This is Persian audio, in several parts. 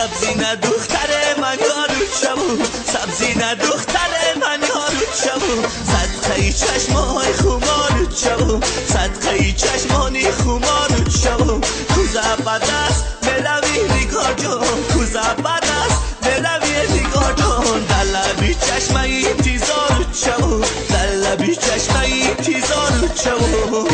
سبزی نه دختر من یارو شبو سبزی نه دختر من یارو شبو صدقه چشمای خمارو شبو صدقه چشمانی خمارو شبو کوزه بدست ملوی نگار جان کوزه بدست ملوی نگار جان در لبی چشمای تیزارو شبو در لبی چشمای تیزارو شبو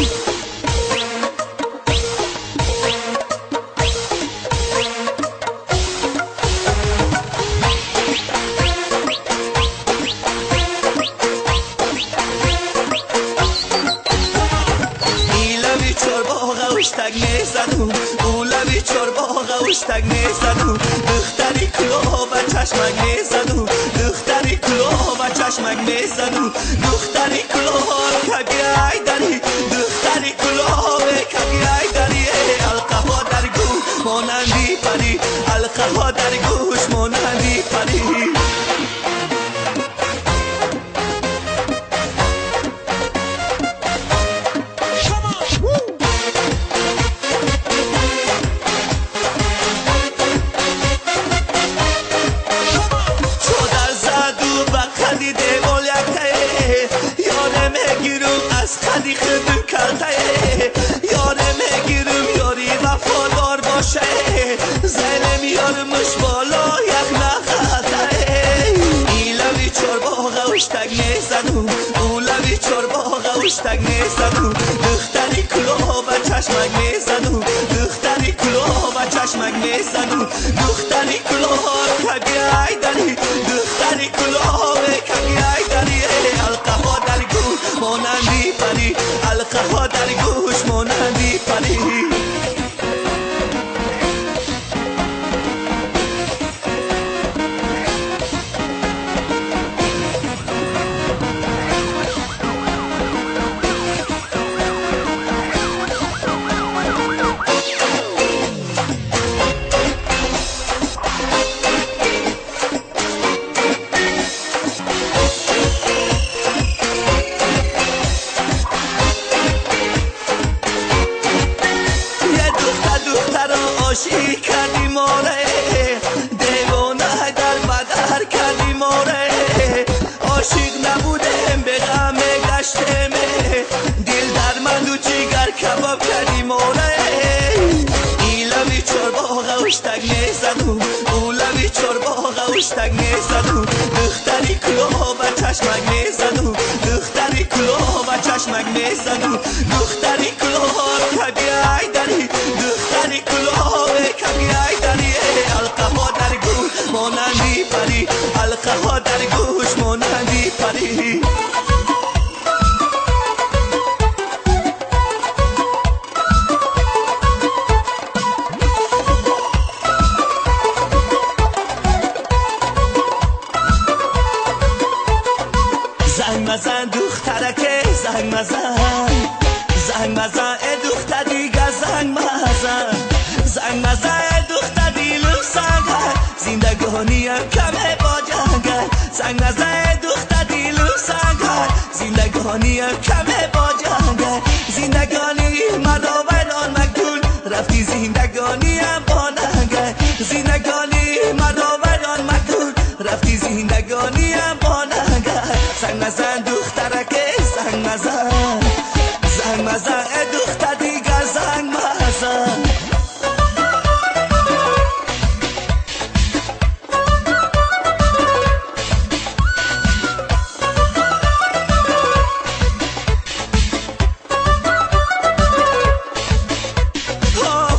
تگ نیستم اولوی چرباغ اوش تگ نیستم دختری کلاه و چشمک نیستم دختری کلاه و چشمک نیستم دختری کلاه کگی ای داری دختری کلاه کگی ای داری القه ها در گوش مانندی پری القه ها در گوش مانندی پری خدی خدو کرده یاره میگیرم یاری وفادار باشه زنم یارمش بالا یک نخطه ایلوی چرباغ اوش تگ نیستم اولوی چرباغ اوش تگ نیستم دختری کلاه و چشمک نیستم دختری کلاه و چشمک نیستم دختری کلاه کگی ای داری دختری کلاه کگی ای داری القه ها در گوش مانندی پری القه ها در گوش مانندی پری عاشی کردی ماره دیوانه در بدر کردی ماره عاشق نبودم به غم گشتم دل در من و جگر کباب کردی ماره ایلوی چرباغ اوش تگ نیستم اولوی چرباغ اوش تگ نیستم دختری کلاه و چشمک نیستم دختری کلاه و چشمک نیستم دختری کلاه کگی ای داری دختری کلاه کگی ای داری القه ها در گوش مانندی پری القه ها در گوش مانندی پری زنگ مزن دخترکه زنگ مزن زنگ مزن دختر دیگه زنگ مزن زنگ مزن دختر دیلم سنگر زندگانیم کمه با جنگر زنگ مزن دختر دیلم سنگر زندگانیم کمه با جنگر زندگانی مرا ویران مکن رفتی زندگانیم با ننگر زندگانی مرا ویران مکن رفتی زندگانیم با ننگر زنگ مزن دخترکه زنگ مزن زنگ مزن دختر دیگر زنگ مزن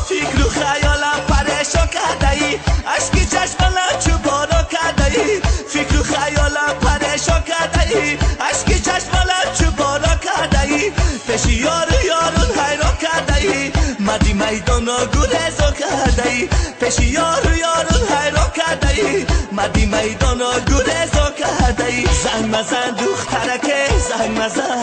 فکر و خیالم پریشان کرده ای اشکی چشمم چوبارو کرده ای فکر و خیالم پریشان کرده ای اشکی چشمم چوبارو کرده ای پیش یارون حیران کرده ای مردی میدانا گریزو کرده ای پیش یارون حیران کرده ای مردی میدانا گریزو کرده ای زنگ مزن دخترکه زنگ مزن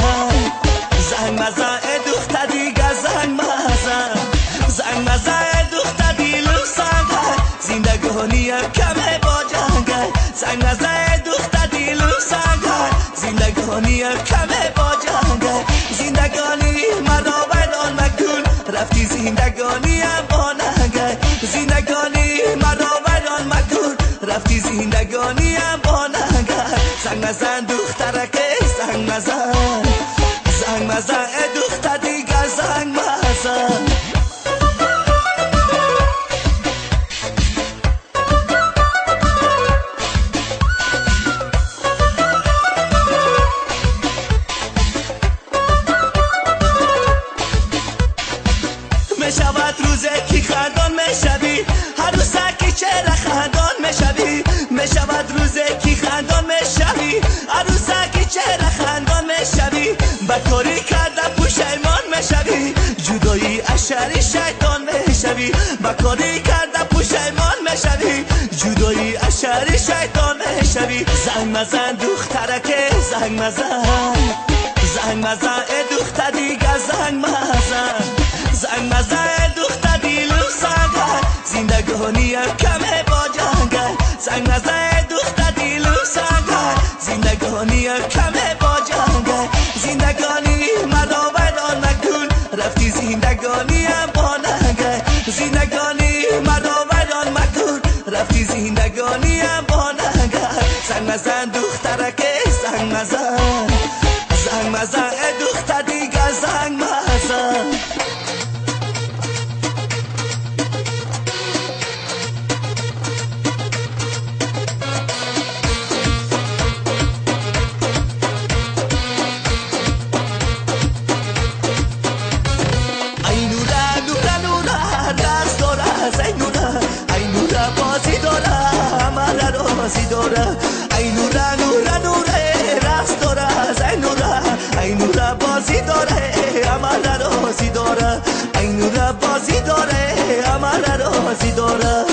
زنگ مزن دختر دیگه زنگ مزن زنگ مزن دختر دیلم سنگر زندگانیم کمه با جنگر زنگ مزن دختر دیلم سنگر زندگانیم کمه با جنگر زندگانی مرا ویران مکن رفتی زندگانیم با ننگر زندگانی مرا ویران نزن دخترک زنگ نزن زنگ نزن دختر دیگر زنگ نزن میشود روزه کی خندان میشوی عروسکی چرا خندان میشوی میشود روزه کی خندان میشوی عروسکی چرا خندان میشوی بدکاری کرده پشیمان میشوی جدایی اشری شیطان میشوی بدکاری کرده پشیمان میشوی جدایی اشری شیطان میشوی زنگ نزن دخترک زنگ نزن زنگ نزن دختر دیگر زنگ نزن زنگ نزن دختر دیلو سنگر زندگانیم کمه با جنگل زنگ نزن دختر دیلو سنگر زندگانیم کمه با جنگل زندگانی مرا ویران نکن رفتی زندگانیم با ننگل زندگانی مرا ویران مکن رفتی زندگانیم با ننگل زنگ نزن دخترک زنگ نزن زنگ نزن دختر دیگر زنگ نزن ای نوره نوره نوره رقص داره ای نوره ای نوره بازی داره عمل رازی داره ای نوره بازی داره عمل رازی داره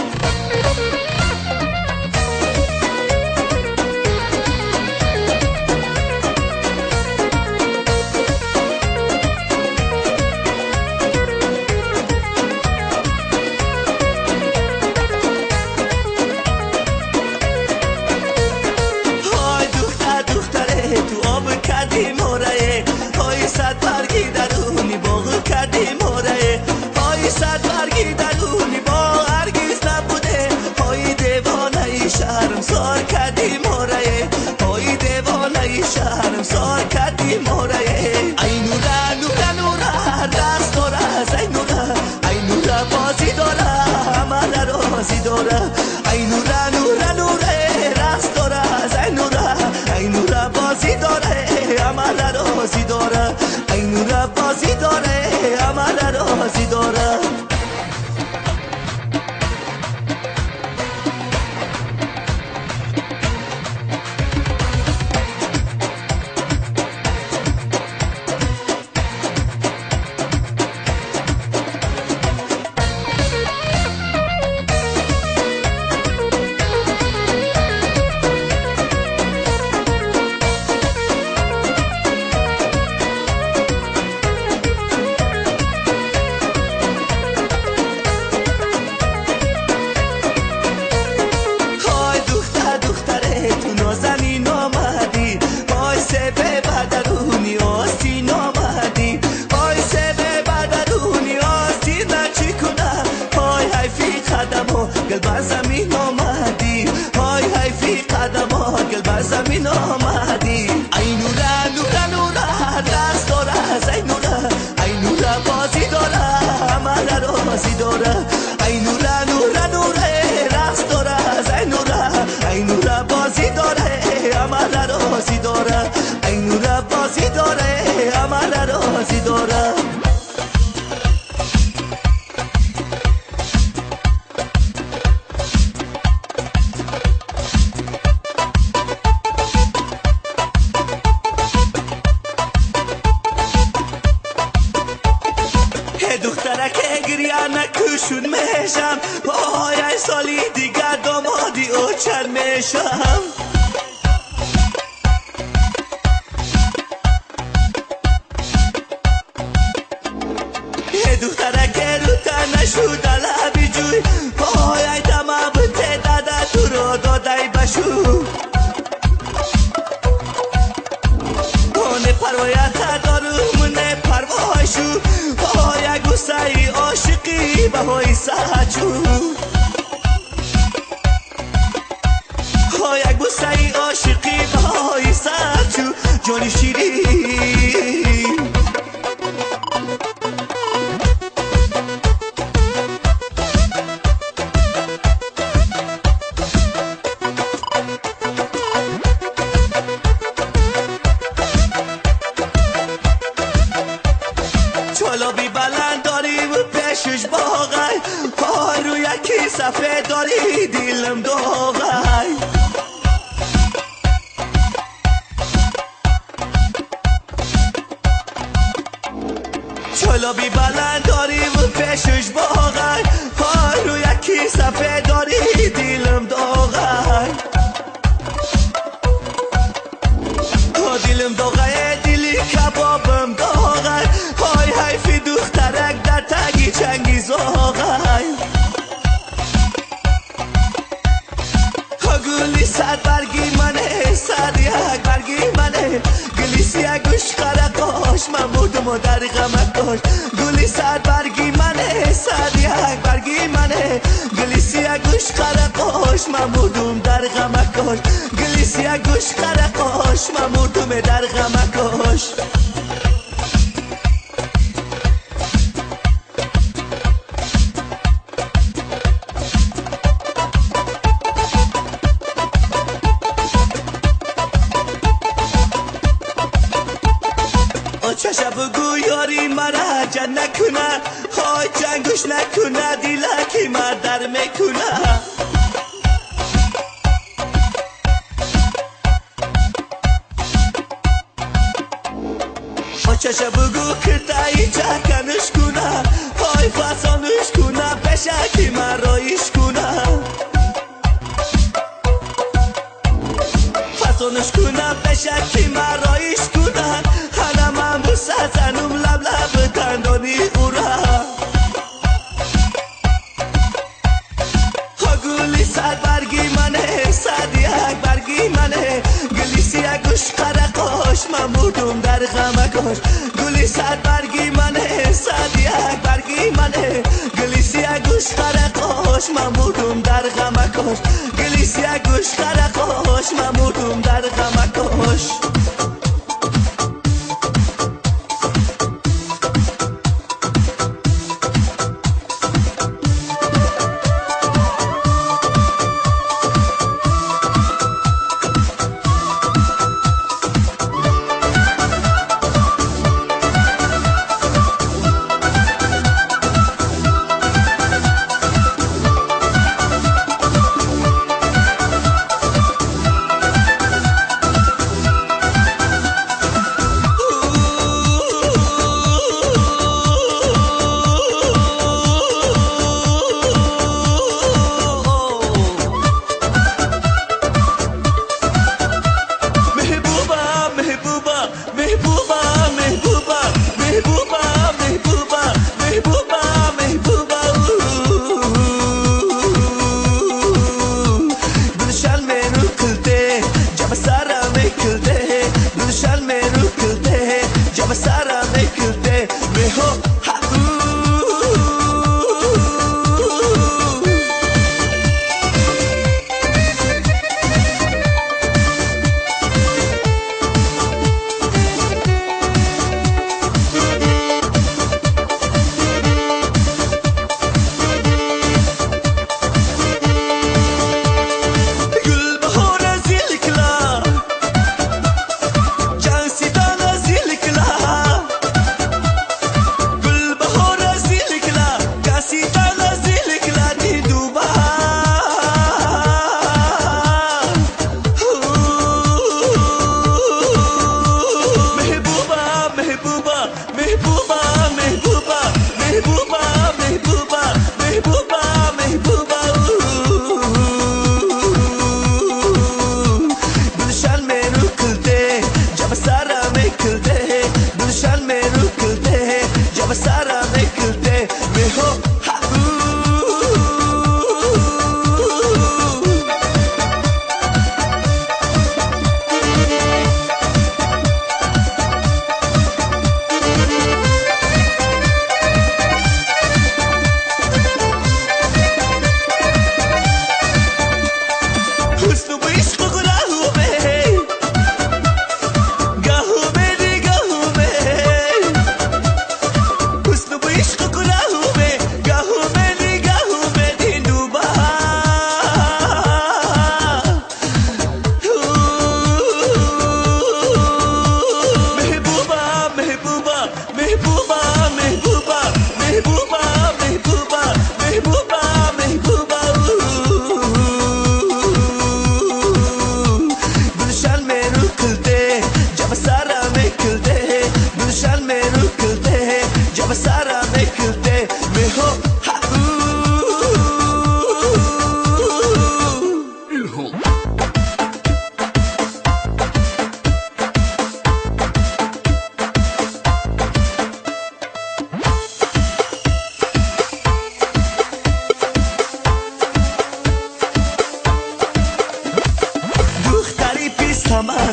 تو آب کردی موره پای صد برگی درونی باغ کردی موره پای صد برگی درونی باغ هرگیز نبوده پای دیوانه شهرم سار کردی موره پای دیوانه شهرم سار کردی موره ای نوره نوره نوره رقص داره ای نوره ای نوره بازی داره عمل رازی داره ای نوره نوره نوره رقص داره ای نوره ای نوره بازی داره عمل رازی داره ای نوره بازی داره عمل رازی داره گل بر زمین آمدی های های فی قدم ها گل بر زمین آمدی ای نوره نوره نوره رقص داره ای نوره ای نوره بازی داره عمل رازی داره ای نوره نوره نوره رقص داره ای نوره ای نوره بازی داره عمل رازی داره ای نوره بازی داره عمل رازی داره دخترک گریه نکشون میشم پای سالی دیگر دامادی اوچن میشم دخترک رو تنشو دلبی جوی پای دمه بته داده تو رو دادای بشو نه پروایت دارو نه پروایشو پای گوسای عاشقی بهای ساچو پای گوسای عاشقی بهای جانی شیرین چالابی بلند داری و پیشش باغی پای رو یکی صفحه داری دیلم داغی چالابی بلند داری و پیشش باغی پای رو یکی صفحه داری دیلم داغی دیلم داغی دیلی کبابم داغی های حیفی دخترک در تگی چنگی زاغی گلی صد برگی منه صد یک برگی منه گلیسی گوش قرقاش من بودم و در غمکاش گلی صد برگی منه صد یک برگی منه گلیسی گوش قرقاش من بودم در غمکاش گلیسی گوش قرقاش من بودم در غمکاش چشم بگو یاری مرا جن نکنه های جنگوش نکنه دیلکی مردر میکنه چشم بگو که تایی چکنش کنه های فسانش کنه بشکی مرایش کنه فسانش کنه بشکی مرایش کنه من بوسه زنم لب لب دندانی خوره ها گلی صد برگی منه صد یک برگی منه گلیسی گوش قرقاش من بودم در غمکاش گلی صد برگی منه صد یک برگی منه گلیسی گوش قرقاش من بودم در غمکاش گلیسی گوش قرقاش من بودم در غمکاش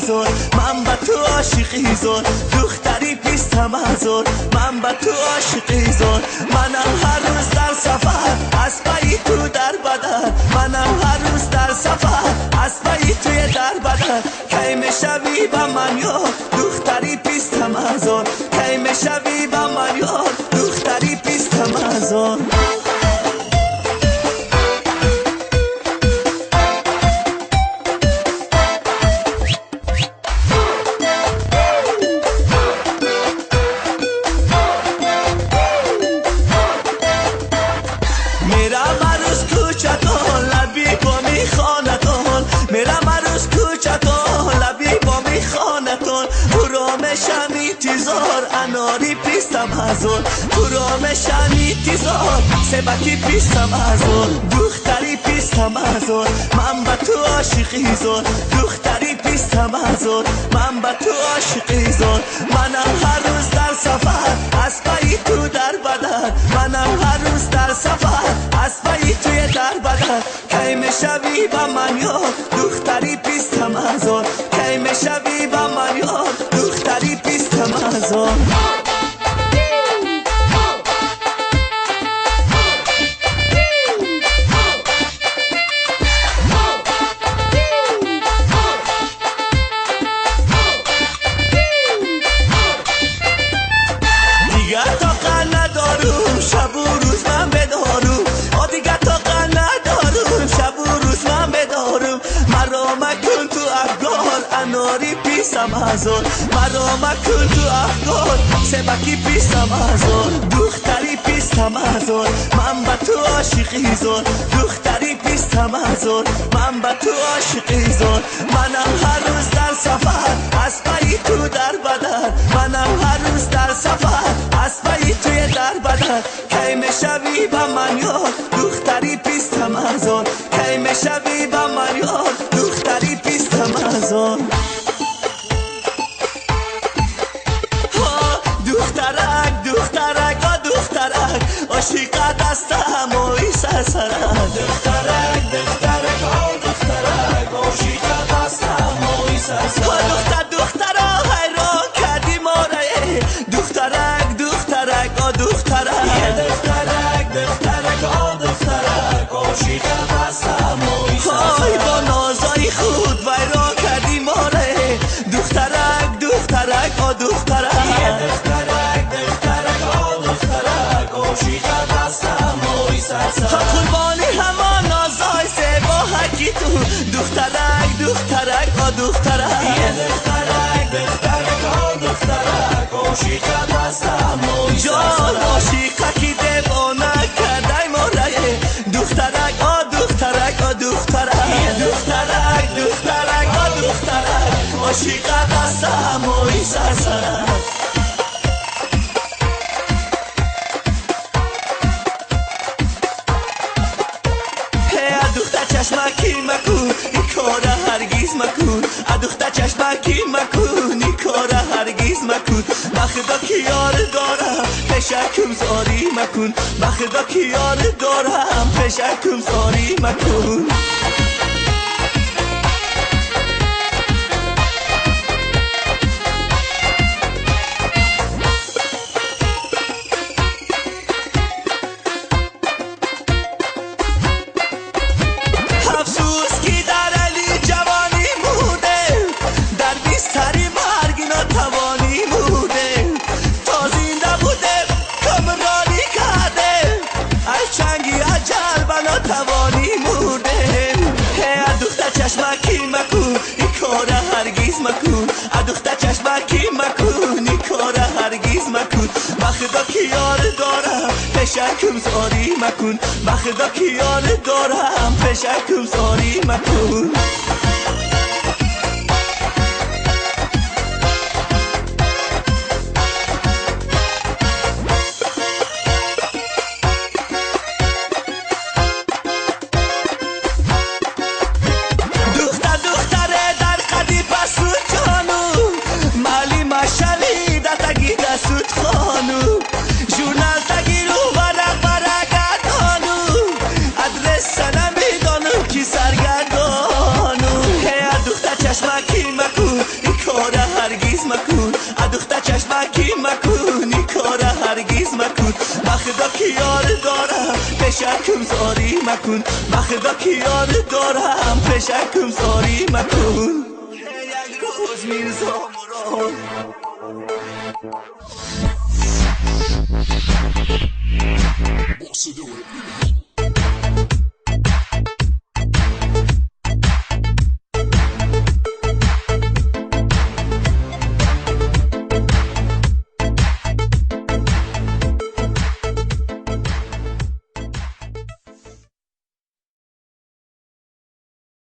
هزار من با تو عاشقی زار دختری پیستم هزار من با تو عاشقی زار منم هر روز در سفر اسبایی تو در بدن منم هر روز در سفر اسبایی توی در بدن کی میشوی با من یار دختری پیستم هزار کی میشوی با من یار دختری پیستم هزار اناری پیستم هزار پرامشانی تیزار سبکی پیستم هزار دختری پیستم هزار من با تو عاشقی زار دختری پیستم هزار من با تو عاشقی زار منم هر روز در سفر اسبایی تو در بدن منم هر روز در سفر اسبایی توی در بدن کی میشوی با من یار دختری پیستم هزار کی میشوی با من یار دختری پیستم هزار پیستم هزار مرا مکن تو افکار سبکی پیستم هزار دختری پیستم هزار من با تو عاشقی زار دختری پیستم هزار من با تو عاشقی زار منم هر روز در سفر اسبایی تو در بدن منم هر روز در سفر اسبایی توی در بدن کی میشوی با من یار دختری پیستم هزار کی میشوی با من یار دختری پیستم هزار عاشق دستم و سرسرم دخترک دخترک آه دخترک عاشق دستم و سرسرم دخترا حیران کردی ما را دخترک دخترک آه دخترک دخترک دخترک آه دخترک عاشق دستم و سرسرم با نازای خود ویران کردی ما را دخترک دخترک آه دخترک دخترک دخترک آه دخترک عاشق قربانی همان نازای سباحکی تو دخترک دخترک آ دخترک دخترک دخترک آ دخترک عاشق دستم جان عاشقکی دیوانه کردی ما را دخترک آ دخترک آ دخترک دخترک دخترک آ دخترک عاشق دستم و سرسرک چشمکی مکن این کار هرگیز مکن دختر چشمکی مکن این کار هرگیز مکن بخدا که یار دارم پشکم زاری مکن بخدا که یار دارم پشکم زاری مکن چشمکی مکن این کار هرگیز مکن دختر چشمکی مکن این کار هرگیز مکن بخدا که یار دارم پشکم زاری مکن بخدا که یار دارم پشکم زاری مکن سرگردان مکن مخدا که یار دارم پشکم زاری مکن مخدا که یار دارم پشکم زاری مکن یک روز میرزا مراد